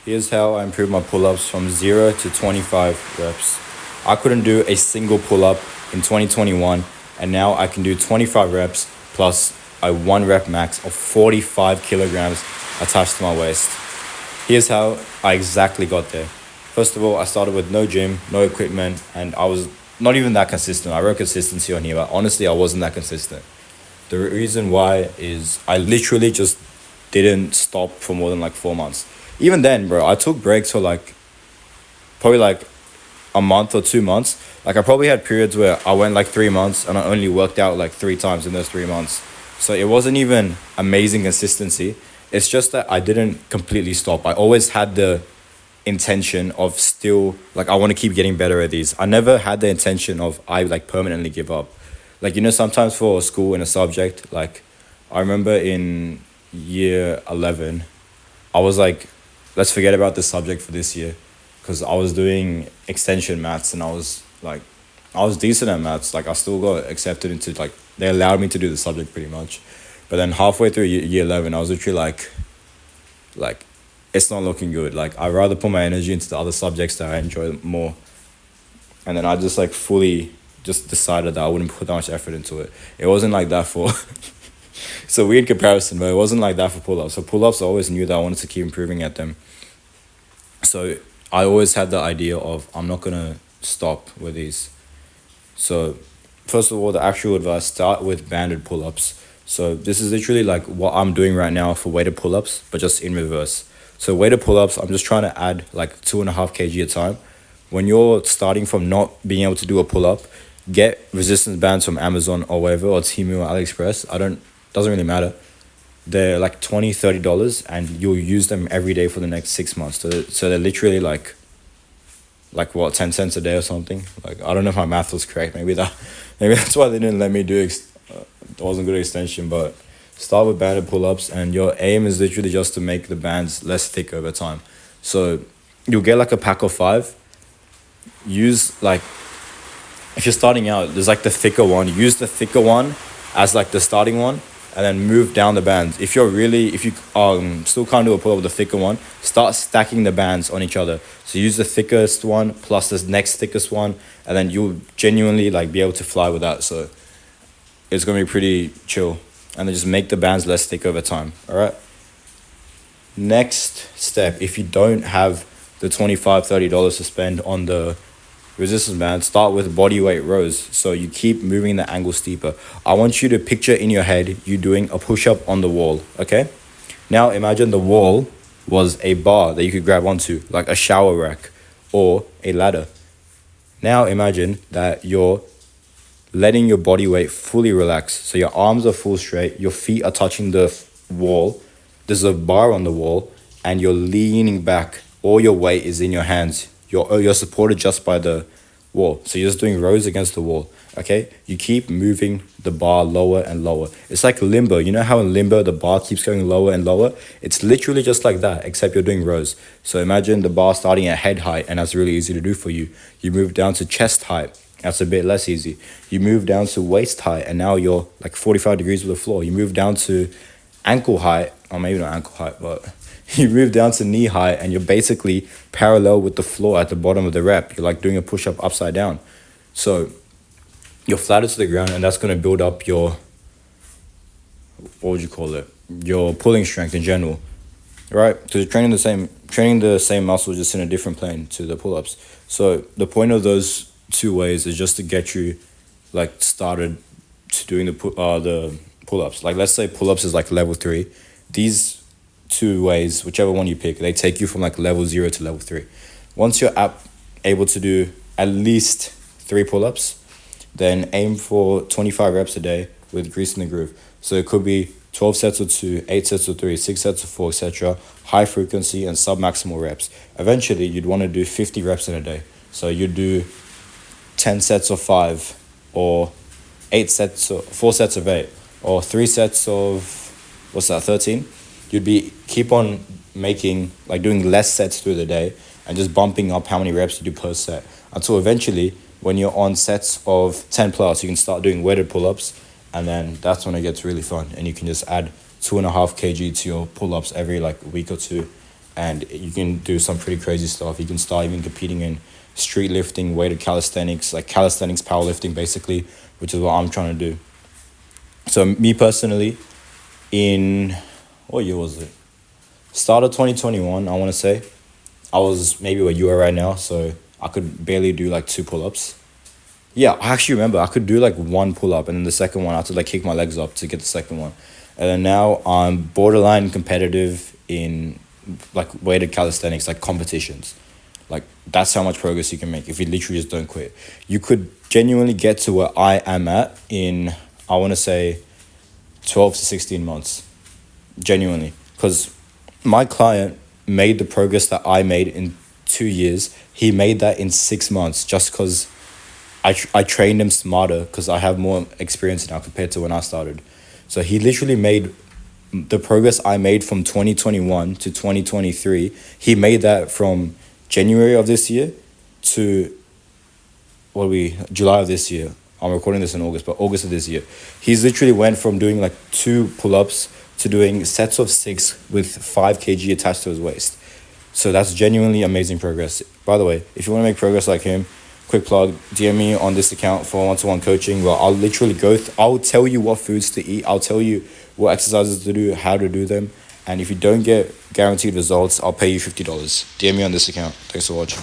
Here's how I improved my pull-ups from 0 to 25 reps. I couldn't do a single pull-up in 2021, and now I can do 25 reps plus a 1 rep max of 45 kilograms attached to my waist. Here's how I exactly got there. First of all, I started with no gym, no equipment, and I was not even that consistent. I wrote consistency on here, but honestly, I wasn't that consistent. The reason why is I literally just didn't stop for more than like 4 months. Even then, bro, I took breaks for like probably like a month or 2 months. Like I probably had periods where I went like 3 months and I only worked out like 3 times in those 3 months. So it wasn't even amazing consistency. It's just that I didn't completely stop. I always had the intention of still like I want to keep getting better at these. I never had the intention of I like permanently give up. Like sometimes for school in a subject, like I remember in year 11, I was like, let's forget about this subject for this year, because I was doing extension maths and I was decent at maths. Like I still got accepted into like they allowed me to do the subject pretty much, but then halfway through year 11, I was literally like it's not looking good. Like I'd rather put my energy into the other subjects that I enjoy more. And then I just like fully just decided that I wouldn't put that much effort into it. It wasn't like that for it's a weird comparison, but it wasn't like that for pull-ups. So pull-ups, I always knew that I wanted to keep improving at them. So I always had the idea of I'm not gonna stop with these. So first of all, the actual advice, start with banded pull-ups. So this is literally like what I'm doing right now for weighted pull-ups, but just in reverse. So weighted pull-ups, I'm just trying to add like 2.5 kg a time. When you're starting from not being able to do a pull-up, get resistance bands from Amazon or wherever, or Temu or AliExpress. Doesn't really matter. They're like $20-$30 and you'll use them every day for the next 6 months. So they're literally like what, 10 cents a day or something. Like I don't know if my math was correct. Maybe that's why they didn't let me do it wasn't good extension. But start with banded pull-ups, and your aim is literally just to make the bands less thick over time. So you'll get like a pack of 5. Use like, if you're starting out, there's like the thicker one. Use the thicker one as like the starting one, and then move down the bands. If you still can't do a pull-up with the thicker one, start stacking the bands on each other. So use the thickest one plus the next thickest one, and then you'll genuinely like be able to fly with that. So it's gonna be pretty chill, and then just make the bands less thick over time. All right. Next step, if you don't have the $25-$30 to spend on the resistance band, start with body weight rows. So you keep moving the angle steeper. I want you to picture in your head you doing a push-up on the wall, okay? Now imagine the wall was a bar that you could grab onto, like a shower rack or a ladder. Now imagine that you're letting your body weight fully relax. So your arms are full straight, your feet are touching the wall, there's a bar on the wall, and you're leaning back. All your weight is in your hands. You're supported just by the wall. So you're just doing rows against the wall, okay? You keep moving the bar lower and lower. It's like limbo. You know how in limbo the bar keeps going lower and lower? It's literally just like that, except you're doing rows. So imagine the bar starting at head height, and that's really easy to do for you. You move down to chest height. That's a bit less easy. You move down to waist height, and now you're like 45 degrees with the floor. You move down to ankle height, or maybe not ankle height, but you move down to knee height, and you're basically parallel with the floor at the bottom of the rep. You're like doing a push-up upside down. So you're flatter to the ground, and that's going to build up your, what would you call it? Your pulling strength in general, right? Because you're training the same muscles, just in a different plane to the pull-ups. So the point of those 2 ways is just to get you like started to doing the pull-ups. Like let's say pull-ups is like level 3. These 2 ways, whichever one you pick, they take you from like level 0 to level 3. Once you're able to do at least 3 pull-ups, then aim for 25 reps a day with grease in the groove. So it could be 12 sets of 2, 8 sets of 3, 6 sets of 4, etc. High frequency and sub-maximal reps. Eventually, you'd want to do 50 reps in a day. So you'd do 10 sets of 5, or 4 sets of 8, or 3 sets of, 13? You'd keep on making, like doing less sets through the day, and just bumping up how many reps you do per set, until eventually when you're on sets of 10 plus, you can start doing weighted pull-ups, and then that's when it gets really fun, and you can just add 2.5 kg to your pull-ups every like week or 2, and you can do some pretty crazy stuff. You can start even competing in street lifting, weighted calisthenics, like calisthenics powerlifting basically, which is what I'm trying to do. So me personally, in what year was it? Start of 2021, I want to say. I was maybe where you are right now, so I could barely do like two pull-ups. Yeah, I actually remember I could do like one pull-up, and then the second one I had to like kick my legs up to get the second one. And then now I'm borderline competitive in like weighted calisthenics, like competitions. Like that's how much progress you can make if you literally just don't quit. You could genuinely get to where I am at in, I want to say, 12 to 16 months. Genuinely. Because my client made the progress that I made in 2 years. He made that in 6 months just because I trained him smarter because I have more experience now compared to when I started. So he literally made the progress I made from 2021 to 2023. He made that from January of this year to July of this year. I'm recording this in August, but August of this year. He's literally went from doing like 2 pull-ups to doing sets of 6 with 5 kg attached to his waist. So that's genuinely amazing progress. By the way, if you want to make progress like him, quick plug, DM me on this account for one-to-one coaching. Well, I'll literally I'll tell you what foods to eat. I'll tell you what exercises to do, how to do them. And if you don't get guaranteed results, I'll pay you $50. DM me on this account. Thanks for watching.